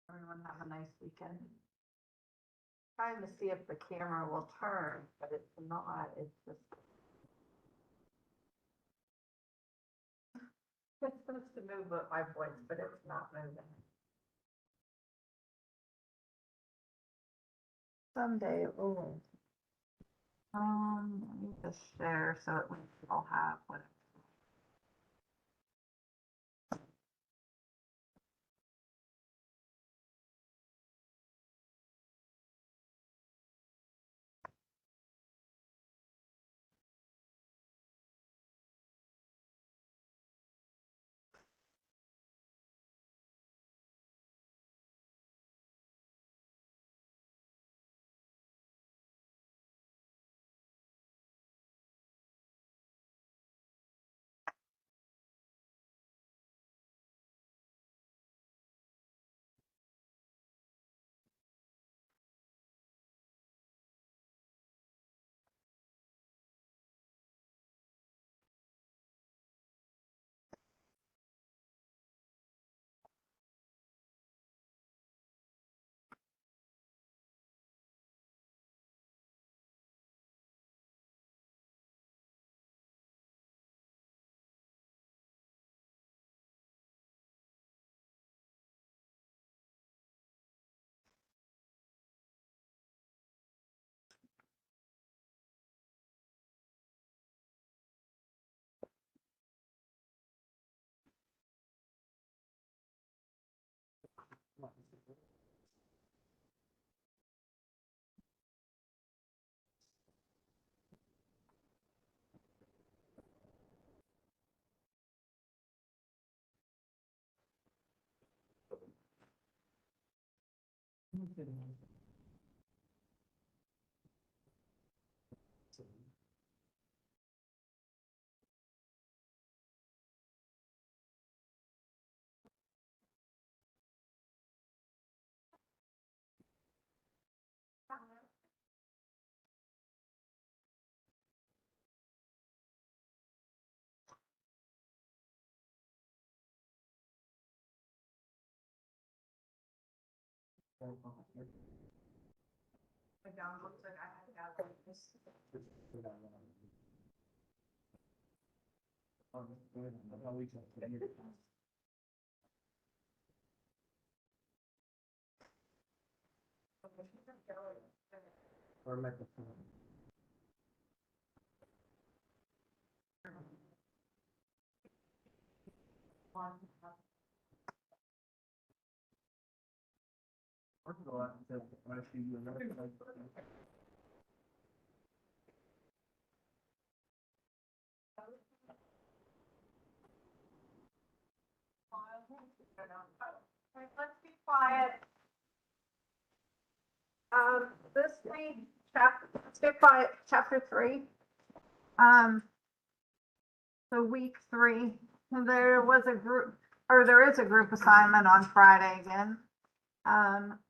Everyone have a nice weekend. Trying to see if the camera will turn, but it's not. It's just. It's supposed to move with my voice, but it's not moving. Someday it will. Let me just share so at least I'll have what. Or microphone. Let's be quiet. This week, let's get quiet, chapter 3. So week 3, there was a group, or there is a group assignment on Friday again.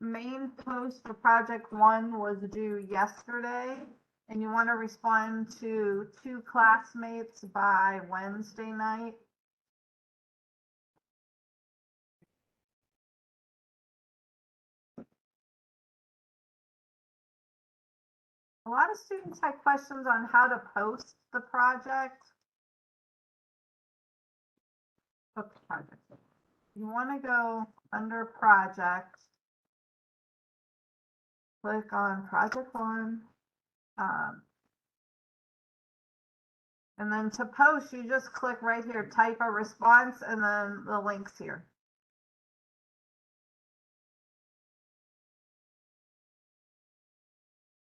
Main post for project 1 was due yesterday, and you want to respond to 2 classmates by Wednesday night. A lot of students had questions on how to post the project. Project. You want to go under project, click on project 1, and then to post, you just click right here, type a response, and then the links here.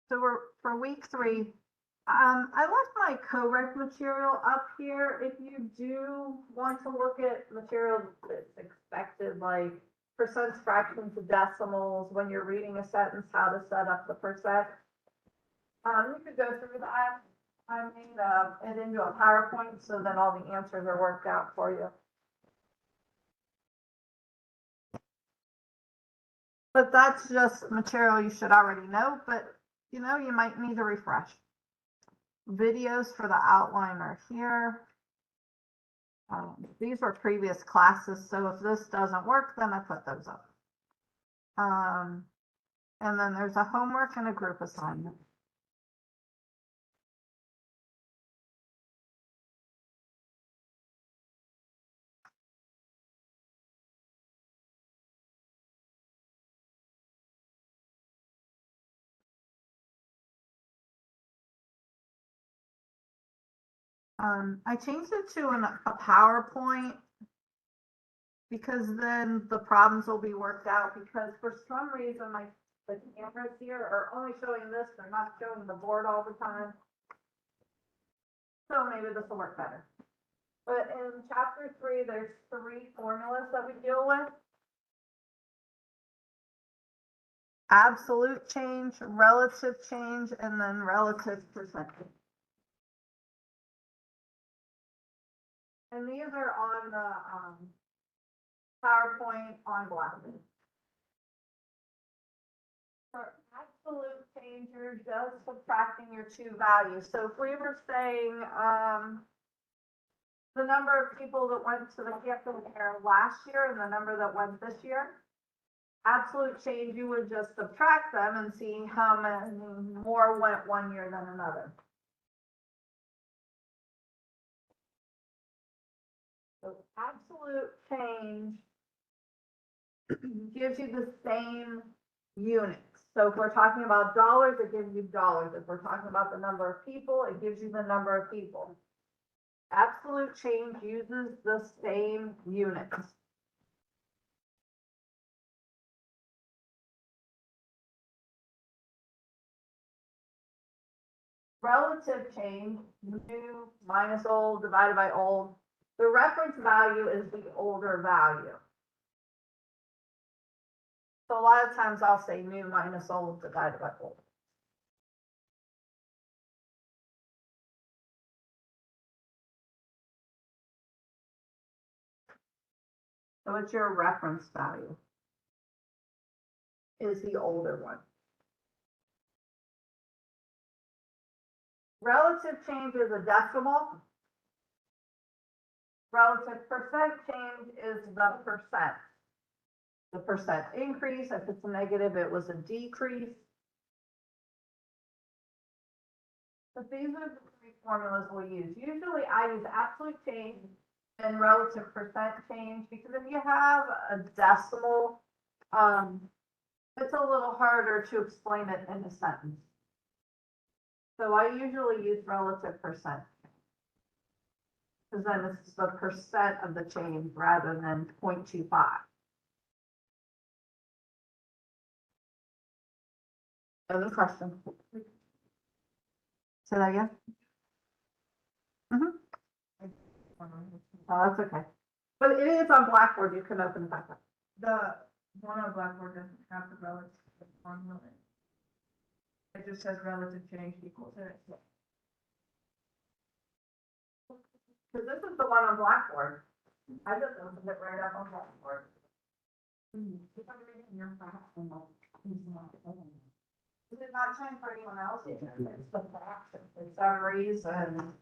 So we're for week 3. I left my co-rec material up here. If you do want to look at material that's expected, like percents, fractions, and decimals, when you're reading a sentence, how to set up the percent, you could go through that. I made it into a PowerPoint so then all the answers are worked out for you. But that's just material you should already know, but you know, you might need a refresh. Videos for the outline are here. These were previous classes, so if this doesn't work, then I put those up. And then there's a homework and a group assignment. I changed it to a PowerPoint because then the problems will be worked out, because for some reason the cameras here are only showing this, they're not showing the board all the time. So maybe this will work better. But in chapter 3, there's 3 formulas that we deal with. Absolute change, relative change, and then relative percentage. And these are on the PowerPoint on Blackboard. For absolute change, you're just subtracting your 2 values. So if we were saying the number of people that went to the Hampton Fair last year and the number that went this year, absolute change, you would just subtract them and see how many more went one year than another. So absolute change gives you the same units. So if we're talking about dollars, it gives you dollars. If we're talking about the number of people, it gives you the number of people. Absolute change uses the same units. Relative change, new minus old divided by old. The reference value is the older value. So a lot of times I'll say new minus old divided by old. So it's your reference value is the older one. Relative change is a decimal. Relative percent change is the percent. The percent increase, if it's a negative, it was a decrease. But these are the 3 formulas we'll use. Usually I use absolute change and relative percent change, because if you have a decimal, it's a little harder to explain it in a sentence. So I usually use relative percent, because then it's the percent of the change rather than 0.25. Other question? Say that again? Oh, that's okay. But it is on Blackboard, you can open it back up. The one on Blackboard doesn't have the relative formula. It just says relative change equals it. Because this is the one on Blackboard. I just opened it right up on Blackboard. Is it not showing for anyone else? It's the fraction for some reason.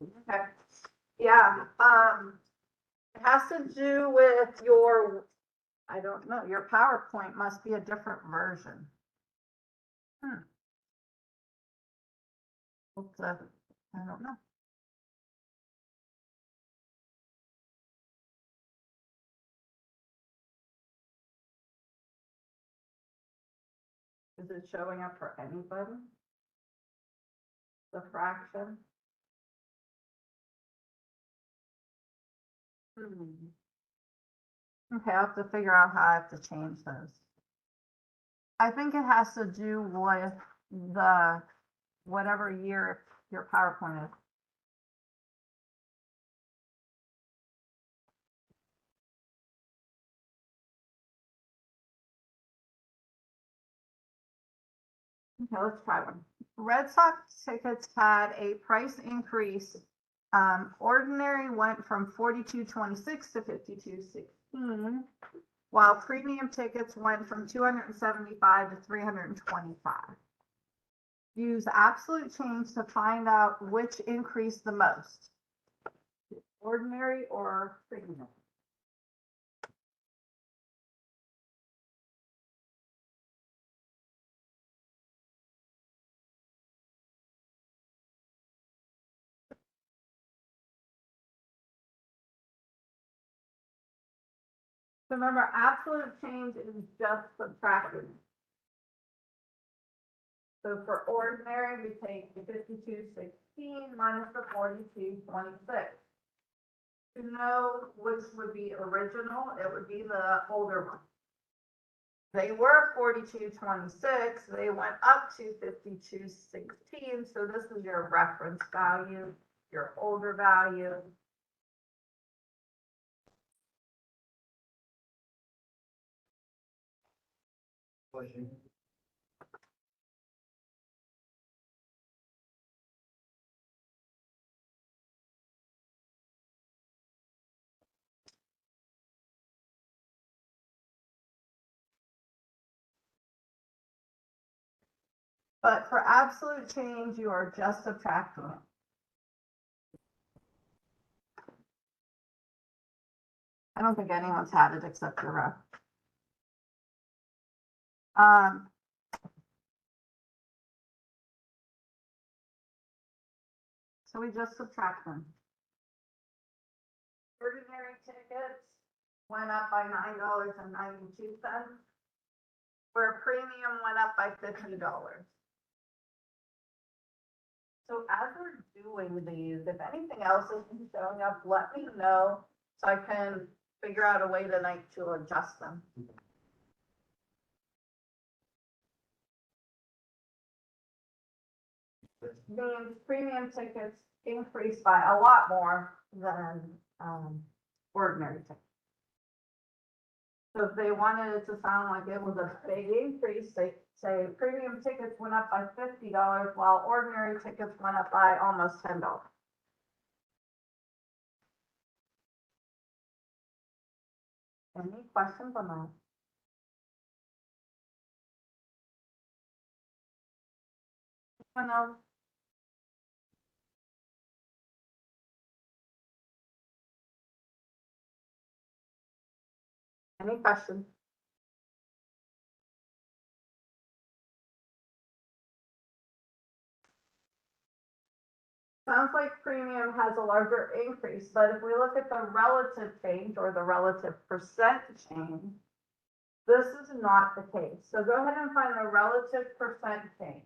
Okay. Yeah, it has to do with your, I don't know, your PowerPoint must be a different version. I don't know. Is it showing up for anybody? The fraction? Okay, I'll have to figure out how I have to change those. I think it has to do with the whatever year your PowerPoint is. Okay, let's try one. Red Sox tickets had a price increase. Ordinary went from $42.26 to $52.16, while premium tickets went from $275 to $325. Use absolute change to find out which increased the most, ordinary or premium. So remember, absolute change is just subtracting. So for ordinary, we take the 52.16 minus the 42.26. To know which would be original, it would be the older one. They were 42.26, they went up to 52.16, so this is your reference value, your older value. Question. But for absolute change, you are just subtracting it. I don't think anyone's had it except your rep. So we just subtract them. Ordinary tickets went up by $9.92, where premium went up by $50. So as we're doing these, if anything else isn't showing up, let me know so I can figure out a way tonight to adjust them. Means premium tickets increased by a lot more than ordinary tickets. So if they wanted it to sound like it was a big increase, they say premium tickets went up by $50 while ordinary tickets went up by almost $10. Any questions on that? Anyone else? Any questions? Sounds like premium has a larger increase, but if we look at the relative change or the relative percent change, this is not the case. So go ahead and find the relative percent change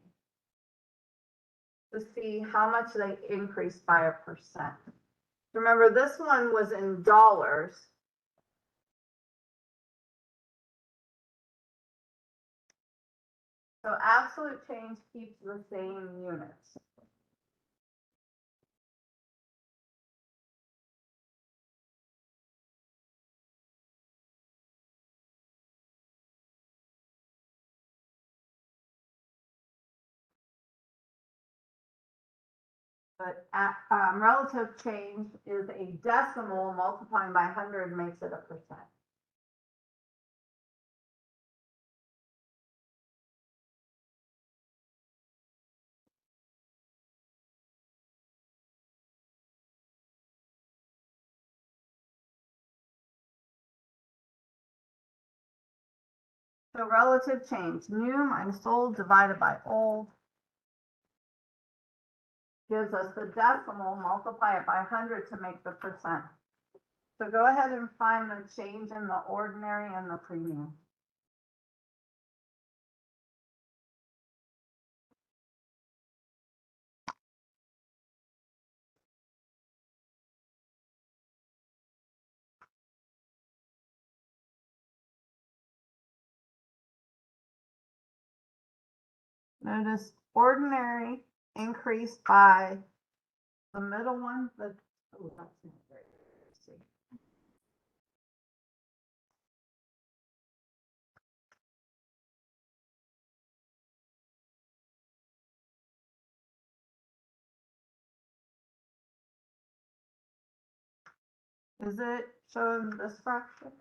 to see how much they increased by a percent. Remember, this one was in dollars. So absolute change keeps the same units. But relative change is a decimal multiplying by 100 makes it a percent. So relative change, new minus old divided by old gives us the decimal, multiply it by 100 to make the percent. So go ahead and find the change in the ordinary and the premium. Notice ordinary increased by the middle one, oh, that's not very, let's see. Is it showing this fraction?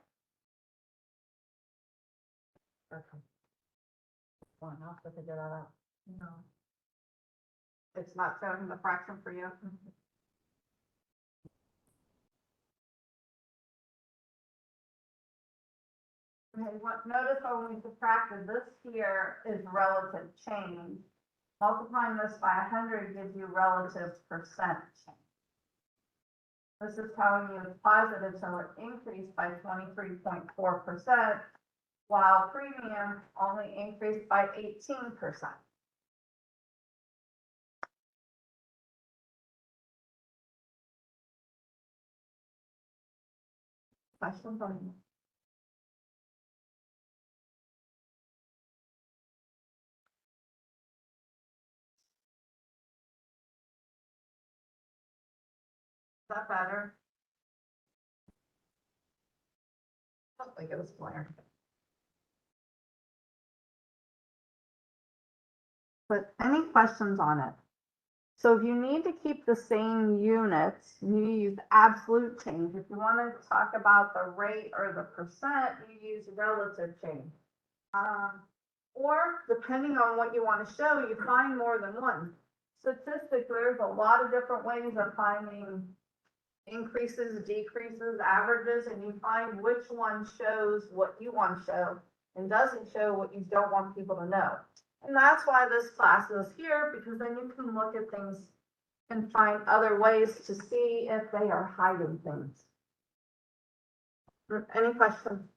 Okay. Well, I'll have to figure that out. No. It's not showing the fraction for you? Okay, notice when we subtracted, this here is relative change. Multiplying this by 100 gives you relative percent change. This is telling you it's positive, so it increased by 23.4%, while premium only increased by 18%. Questions on this? Is that better? Felt like it was blaring. But any questions on it? So if you need to keep the same units, you use absolute change. If you want to talk about the rate or the percent, you use relative change. Or depending on what you want to show, you find more than one. Statistically, there's a lot of different ways of finding increases, decreases, averages, and you find which one shows what you want to show and doesn't show what you don't want people to know. And that's why this class is here, because then you can look at things and find other ways to see if they are hiding things. Any questions?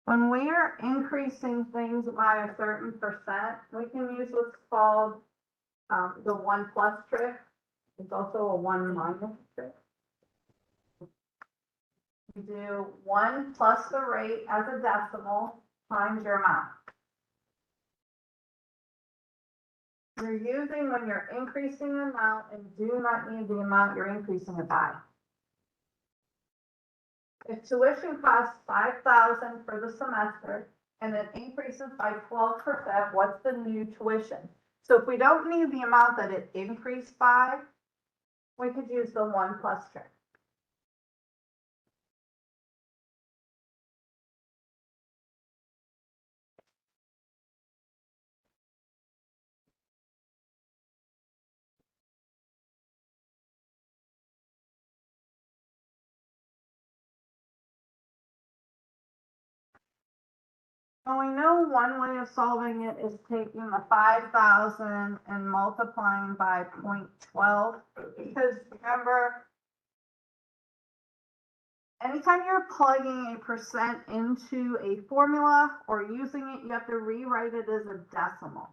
When we are increasing things by a certain percent, we can use what's called the 1+ trick. It's also a 1- trick. You do 1 plus the rate as a decimal times your amount. You're using when you're increasing the amount and do not need the amount you're increasing it by. If tuition costs $5,000 for the semester and it increases by 12%, what's the new tuition? So if we don't need the amount that it increased by, we could use the 1+ trick. Well, we know one way of solving it is taking the 5,000 and multiplying by 0.12, because remember, anytime you're plugging a percent into a formula or using it, you have to rewrite it as a decimal.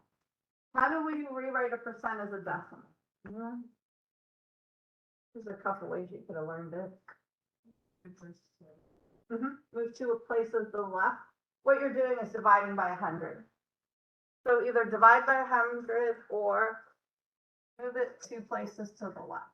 How do we rewrite a percent as a decimal? There's a couple ways you could have learned it. Move to a place to the left. What you're doing is dividing by 100. So either divide by 100 or move it 2 places to the left.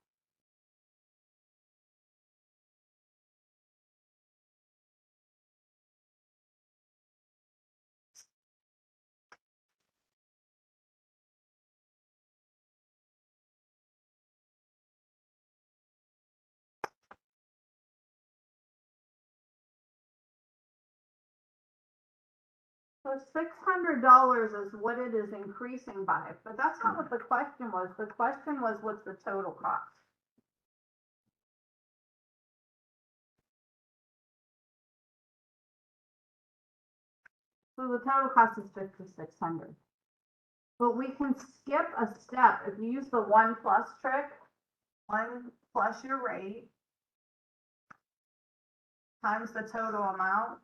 So $600 is what it is increasing by, but that's not what the question was. The question was, what's the total cost? So the total cost is $5,600. But we can skip a step. If you use the 1+ trick, 1 plus your rate times the total amount.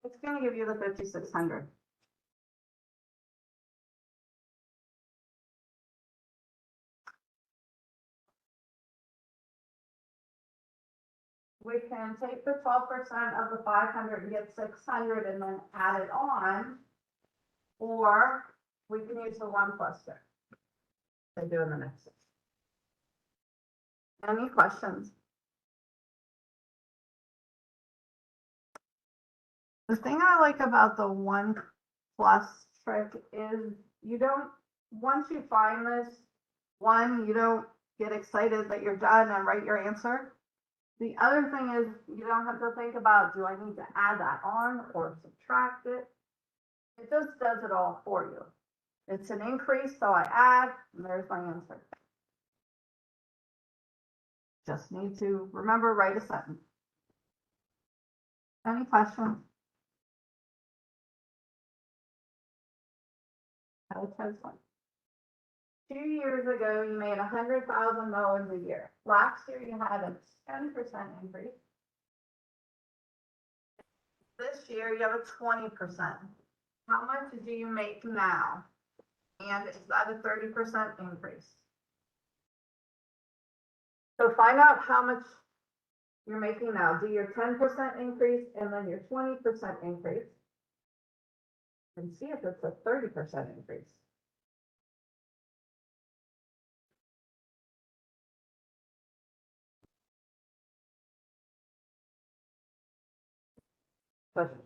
It's going to give you the 5,600. We can take the 12% of the 500 and get 600 and then add it on, or we can use the 1+ trick. They do in the next section. Any questions? The thing I like about the 1+ trick is you don't, once you find this one, you don't get excited that you're done and write your answer. The other thing is you don't have to think about, do I need to add that on or subtract it? It just does it all for you. It's an increase, so I add, and there's my answer. Just need to remember, write a sentence. Any questions? One. 2 years ago, you made $100,000 a year. Last year, you had a 10% increase. This year, you have a 20%. How much do you make now? And is that a 30% increase? So find out how much you're making now. Do your 10% increase and then your 20% increase. And see if it's a 30% increase. Question.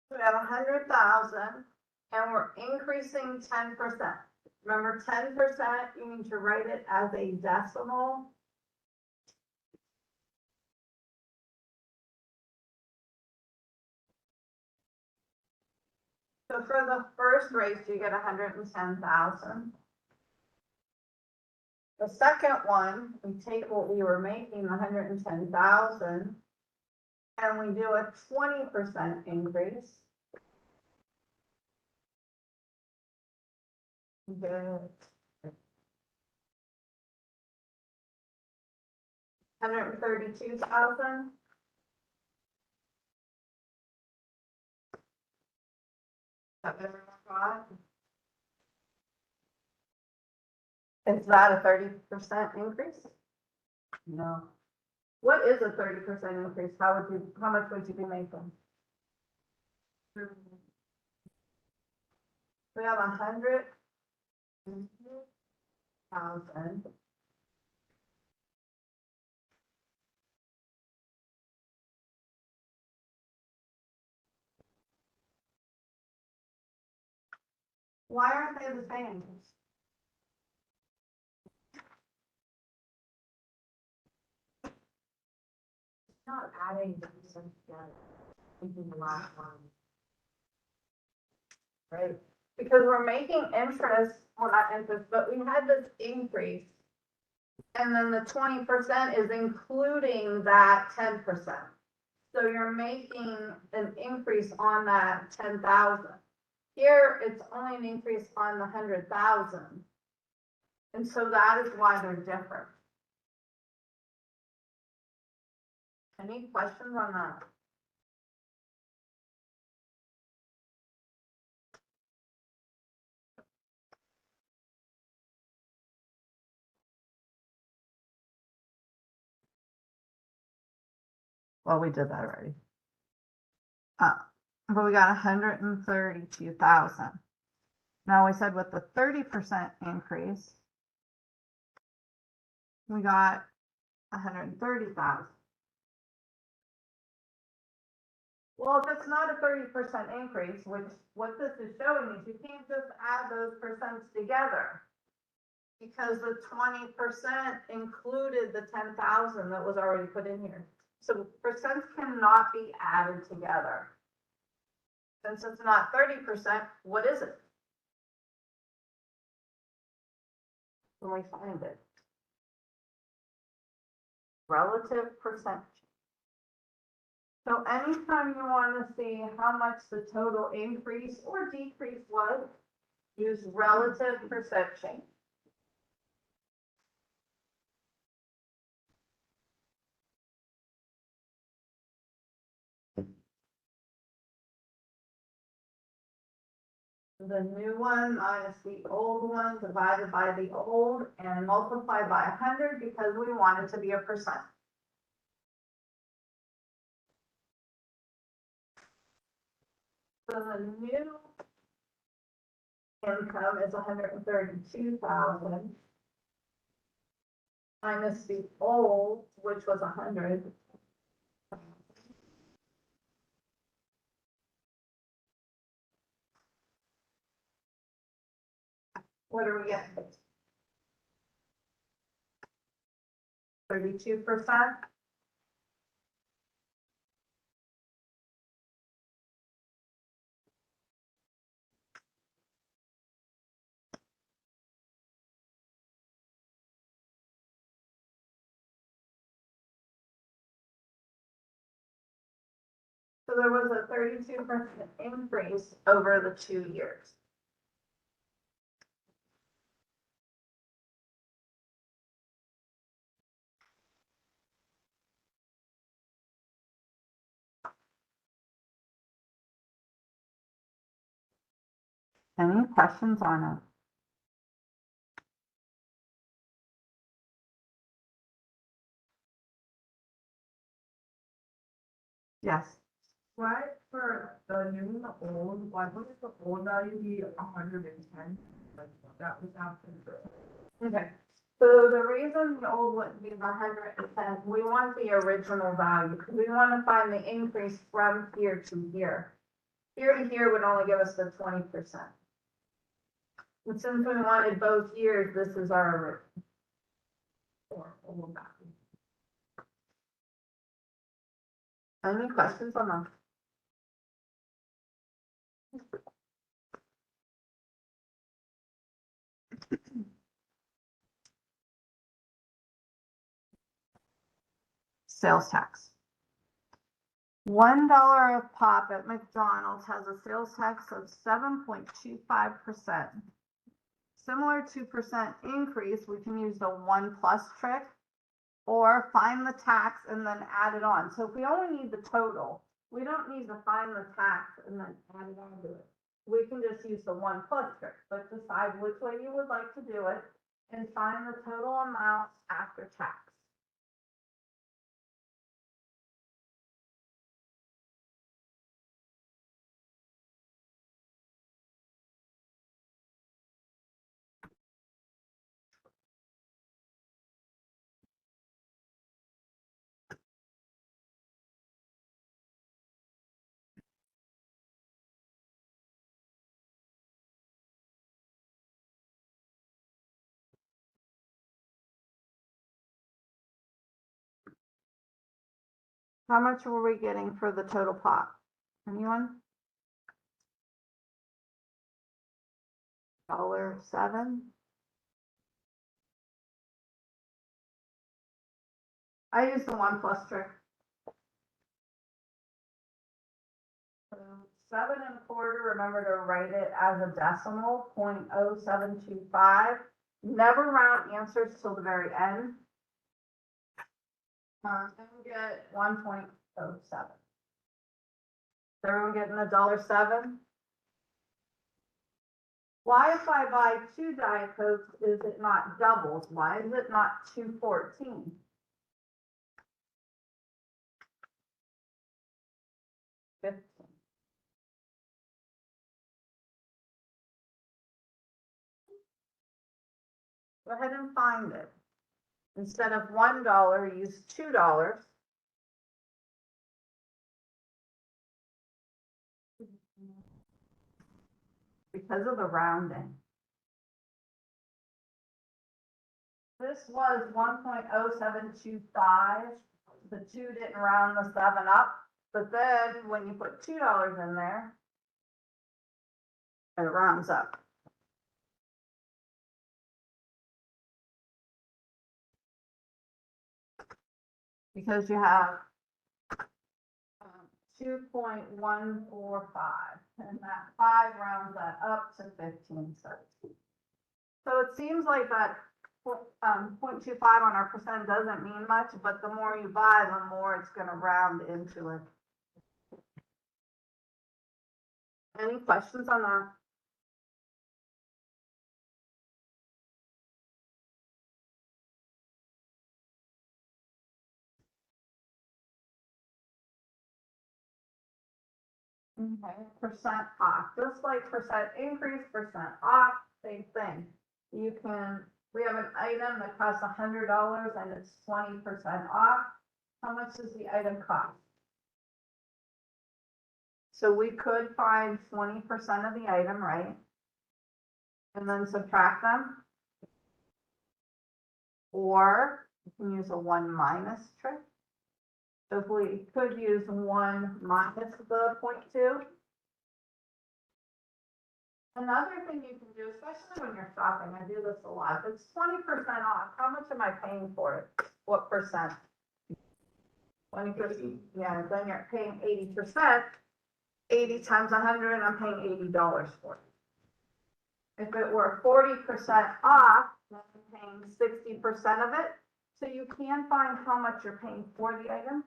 We have 100,000 and we're increasing 10%. Remember, 10%, you need to write it as a decimal. So for the first race, you get 110,000. The second one, we take what we were making, 110,000, and we do a 20% increase. Good. 132,000. That everyone got? Is that a 30% increase? No. What is a 30% increase? How much would you be making? We have 100,000. Why aren't they the same? Not adding the percent together, thinking the last one. Right, because we're making interest, well, not interest, but we had this increase. And then the 20% is including that 10%. So you're making an increase on that 10,000. Here, it's only an increase on the 100,000. And so that is why they're different. Any questions on that? Well, we did that already. But we got 132,000. Now we said with the 30% increase, we got 130,000. Well, if it's not a 30% increase, which what this is showing is you can't just add those percents together. Because the 20% included the 10,000 that was already put in here. So percents cannot be added together. Since it's not 30%, what is it? When we find it. Relative percent. So anytime you want to see how much the total increase or decrease was, use relative percent change. The new one minus the old one divided by the old and multiplied by 100 because we want it to be a percent. So the new income is 132,000 minus the old, which was 100. What are we getting? 32%. So there was a 32% increase over the 2 years. Any questions on it? Yes. Why for the new and the old, why wouldn't the old value be 110? Like, that was after the. Okay. So the reason the old wouldn't be 110, we want the original value. We want to find the increase from here to here. Here to here would only give us the 20%. And since we wanted both years, this is our or old value. Any questions on that? Sales tax. $1 of pop at McDonald's has a sales tax of 7.25%. Similar to percent increase, we can use the 1+ trick or find the tax and then add it on. So if we only need the total, we don't need to find the tax and then add it on to it. We can just use the 1+ trick, but decide which way you would like to do it and find the total amount after tax. How much were we getting for the total pot? Anyone? $1.07. I use the 1+ trick. So 7.25, remember to write it as a decimal, 0.0725. Never round answers till the very end. Then we get 1.07. So everyone getting $1.07? Why, if I buy 2 Diet Cokes, is it not doubles? Why is it not 2.14? $15. Go ahead and find it. Instead of $1, use $2. Because of the rounding. This was 1.0725. The 2 didn't round the 7 up, but then when you put $2 in there, it rounds up. Because you have 2.145, and that 5 rounds that up to 15 cents. So it seems like that 0.25 on our percent doesn't mean much, but the more you buy, the more it's going to round into it. Any questions on that? Okay, percent off, just like percent increase, percent off, same thing. We have an item that costs $100 and it's 20% off. How much does the item cost? So we could find 20% of the item, right? And then subtract them. Or you can use a 1 minus trick. So if we could use 1 minus the 0.2. Another thing you can do, especially when you're shopping, I do this a lot, if it's 20% off, how much am I paying for it? What percent? 20%, yeah, then you're paying 80%. 80 times 100, I'm paying $80 for it. If it were 40% off, then I'm paying 60% of it. So you can find how much you're paying for the item.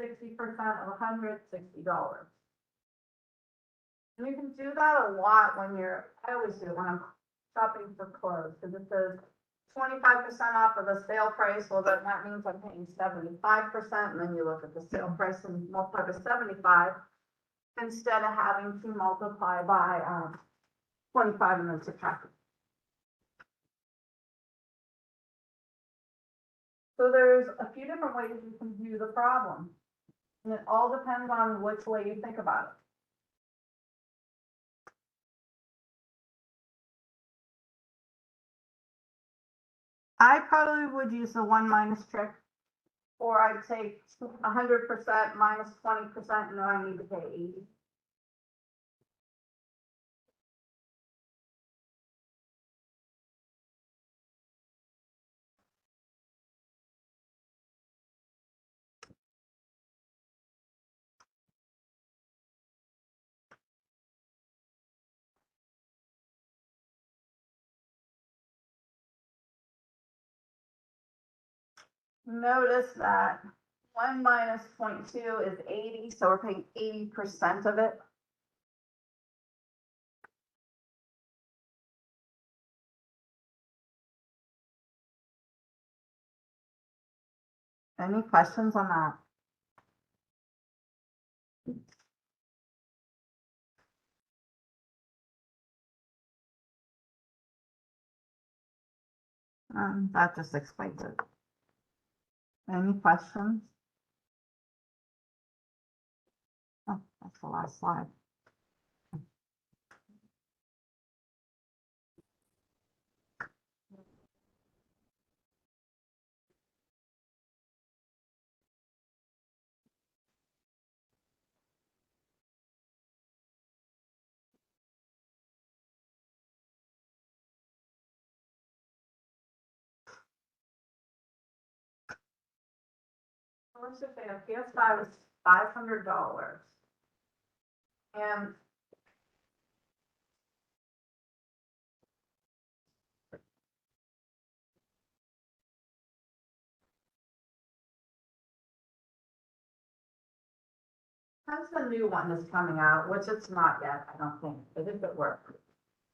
60% of 100, $60. And you can do that a lot when I always do it when I'm shopping for clothes, because it says 25% off of the sale price. Well, then that means I'm paying 75%, and then you look at the sale price and multiply by 75, instead of having to multiply by 25 and then subtract it. So there's a few different ways you can view the problem. And it all depends on which way you think about it. I probably would use the 1 minus trick, or I'd take 100% minus 20%, and then I need to pay 80. Notice that 1 minus 0.2 is 80, so we're paying 80% of it. Any questions on that? That just explains it. Any questions? Oh, that's the last slide. Let's just say a PS5 is $500. And that's the new one that's coming out, which it's not yet, I don't think, but if it works.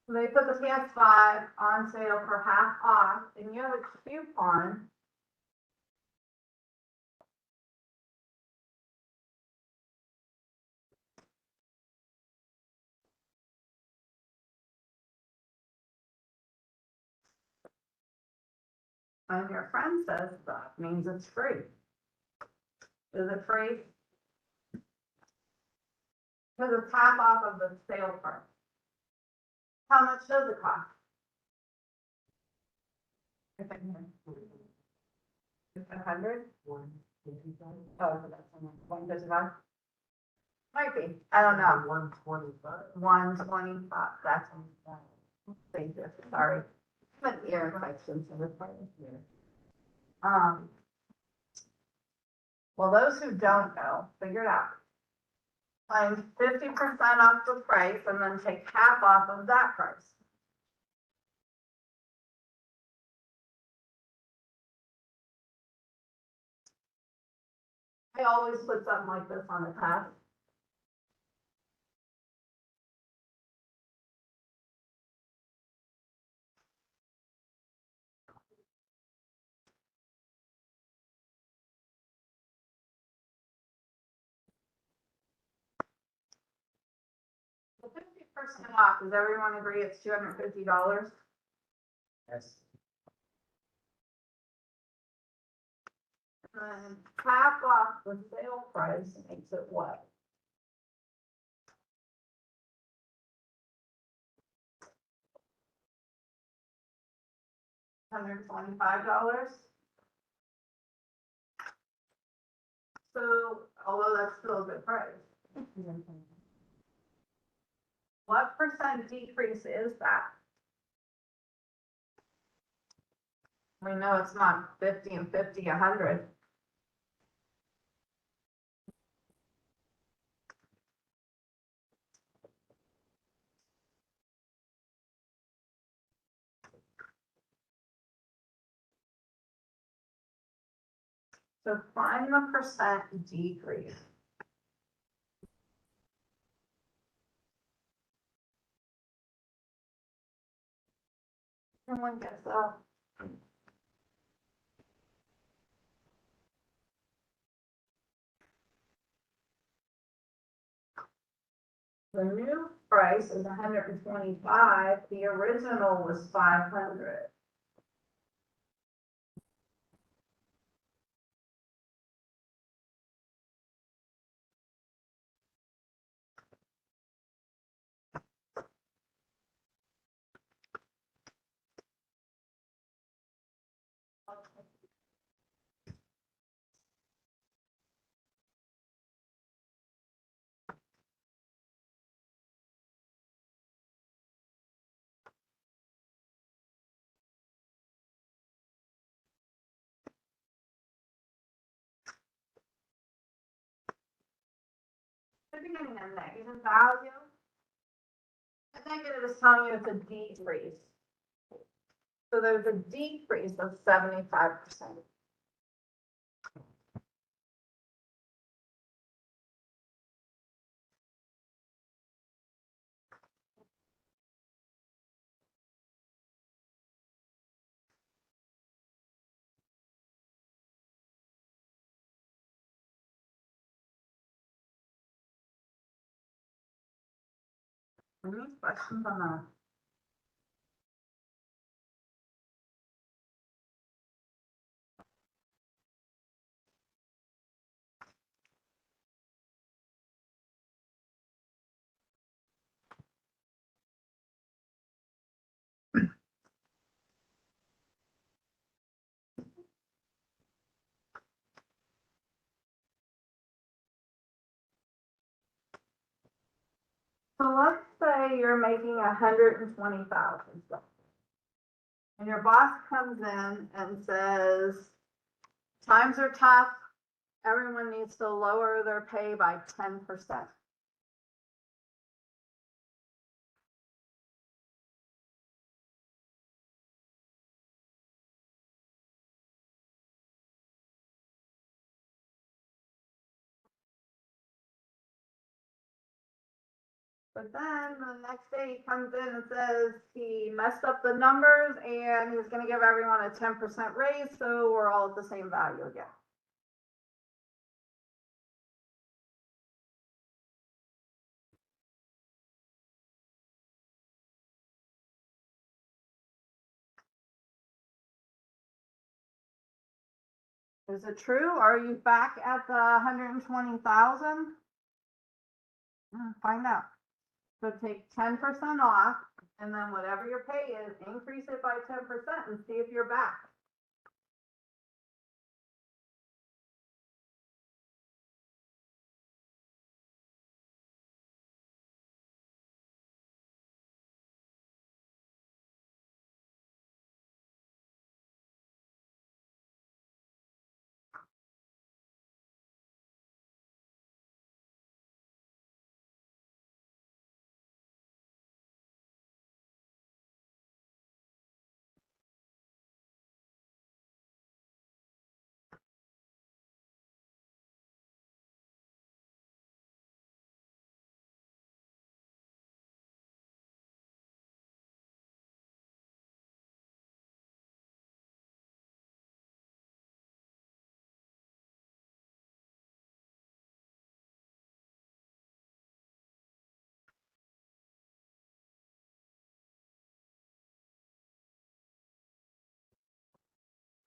They put the PS5 on sale for half off, and you have a coupon. And your friend says that means it's free. Is it free? Because it's half off of the sale price. How much does it cost? If I can. 100? Oh, so that's 155? Might be, I don't know. 125. 125, that's, thank you, sorry. But ear infections in the part of here. Well, those who don't know, figure it out. Find 50% off the price and then take half off of that price. I always put something like this on the test. The 50% off, does everyone agree it's $250? Yes. And half off the sale price makes it what? $125. So, although that's still a good price. What percent decrease is that? We know it's not 50 and 50, 100. So find the percent decrease. Someone gets that. The new price is 125, the original was 500. They're getting a negative value. A negative is telling you it's a decrease. So there's a decrease of 75%. Any questions on that? So let's say you're making 120,000. And your boss comes in and says, times are tough, everyone needs to lower their pay by 10%. But then the next day he comes in and says he messed up the numbers and he's gonna give everyone a 10% raise, so we're all at the same value again. Is it true? Are you back at the 120,000? Find out. So take 10% off, and then whatever your pay is, increase it by 10% and see if you're back.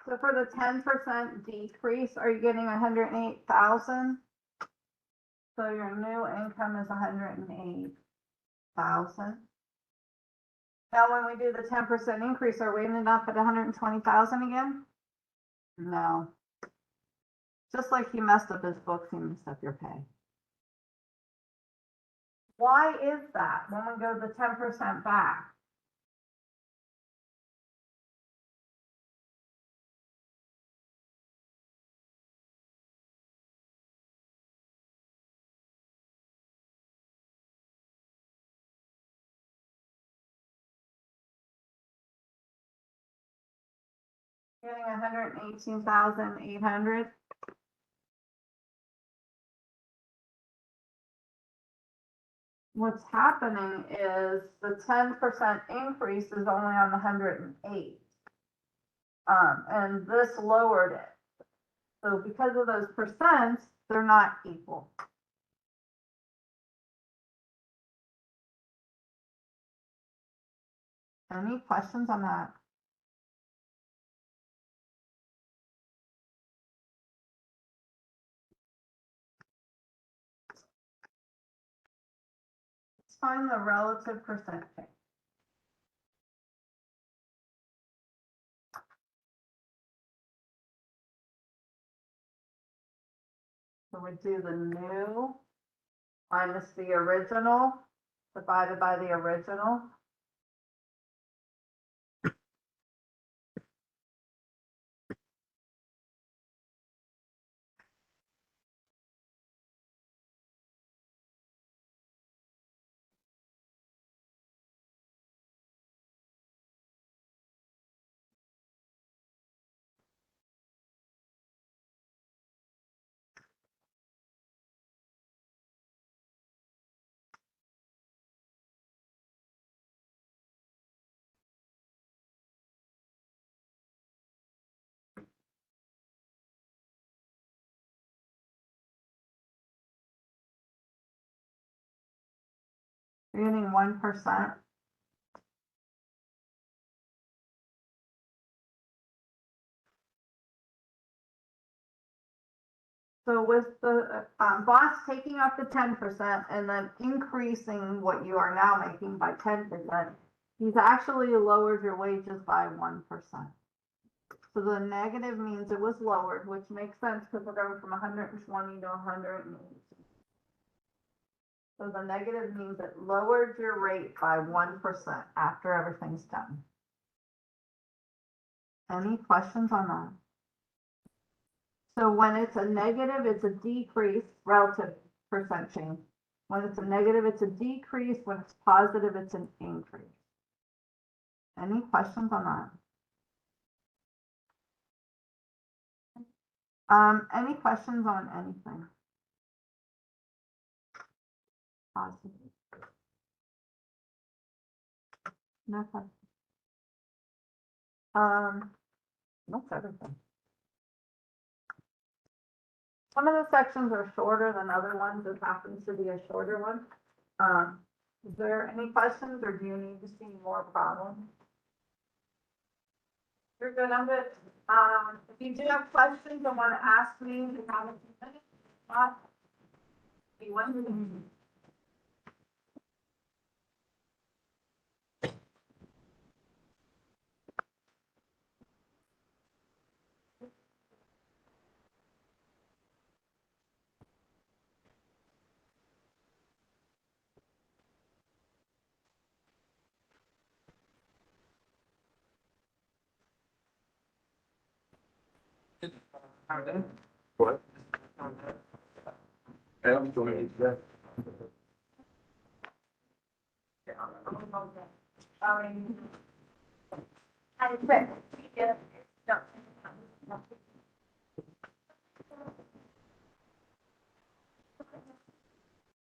So for the 10% decrease, are you getting 108,000? So your new income is 108,000. Now, when we do the 10% increase, are we ending up at 120,000 again? No. Just like he messed up his books, he messed up your pay. Why is that when we go the 10% back? Getting 118,800. What's happening is the 10% increase is only on the 108. And this lowered it. So because of those percents, they're not equal. Any questions on that? Let's find the relative percent change. So we do the new minus the original divided by the original. You're getting 1%. So with the boss taking off the 10% and then increasing what you are now making by 10%, he's actually lowered your wages by 1%. So the negative means it was lowered, which makes sense because we're going from 120 to 180. So the negative means it lowered your rate by 1% after everything's done. Any questions on that? So when it's a negative, it's a decrease, relative percent change. When it's a negative, it's a decrease. When it's positive, it's an increase. Any questions on that? Any questions on anything? Positive. No questions. That's everything. Some of the sections are shorter than other ones. This happens to be a shorter one. Is there any questions or do you need to see more problems? You're good, I'm good. If you do have questions and want to ask me, you have a few minutes. You want to? What? I'm doing it. Quick.